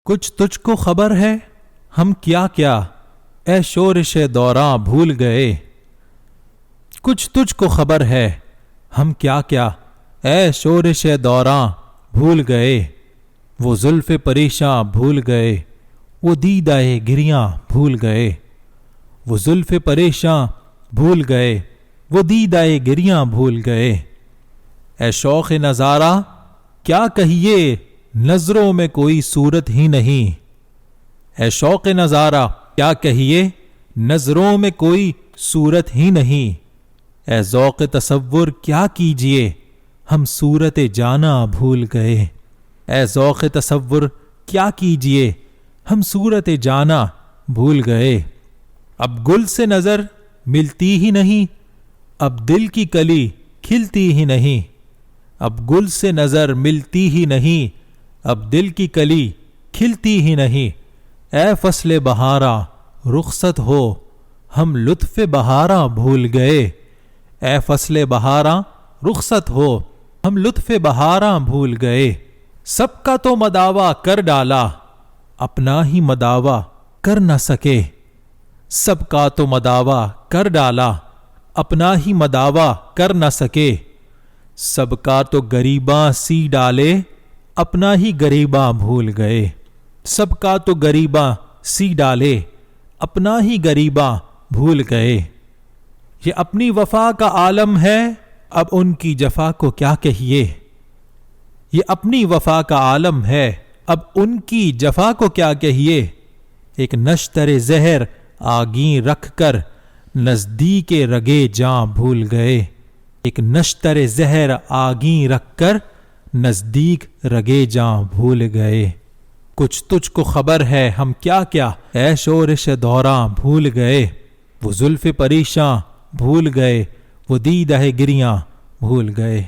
کچھ تجھ کو خبر ہے ہم کیا کیا اے شورش دوراں بھول گئے۔ کچھ تجھ کو خبر ہے ہم کیا کیا اے شورش دوراں بھول گئے۔ وہ زلف پریشاں بھول گئے، وہ دیدۂ گریاں بھول گئے۔ وہ زلف پریشاں بھول گئے، وہ دیدۂ گریاں بھول گئے۔ اے شوق نظارہ کیا کہیے نظروں میں کوئی صورت ہی نہیں۔ اے شوق نظارہ کیا کہیے نظروں میں کوئی صورت ہی نہیں۔ اے ذوق تصور کیا کیجئے ہم صورت جانا بھول گئے۔ اے ذوق تصور کیا کیجئے ہم صورت جانا بھول گئے۔ اب گل سے نظر ملتی ہی نہیں، اب دل کی کلی کھلتی ہی نہیں۔ اب گل سے نظر ملتی ہی نہیں، اب دل کی کلی کھلتی ہی نہیں۔ اے فصل بہاراں رخصت ہو ہم لطف بہاراں بھول گئے۔ اے فصل بہاراں رخصت ہو ہم لطف بہاراں بھول گئے۔ سب کا تو مداوا کر ڈالا اپنا ہی مداوا کر نہ سکے۔ سب کا تو مداوا کر ڈالا اپنا ہی مداوا کر نہ سکے۔ سب کا تو گریباں سی ڈالے اپنا ہی گریباں بھول گئے۔ سب کا تو گریباں سی ڈالے اپنا ہی گریباں بھول گئے۔ یہ اپنی وفا کا عالم ہے اب ان کی جفا کو کیا کہیے۔ یہ اپنی وفا کا عالم ہے اب ان کی جفا کو کیا کہیے۔ ایک نشتر زہر آگیں رکھ کر نزدیک رگے جاں بھول گئے۔ ایک نشتر زہر آگیں رکھ کر نزدیک رگے جاں بھول گئے۔ کچھ تجھ کو خبر ہے ہم کیا کیا اے شورش دوراں بھول گئے۔ وہ زلف پریشاں بھول گئے، وہ دیدۂ گریاں بھول گئے۔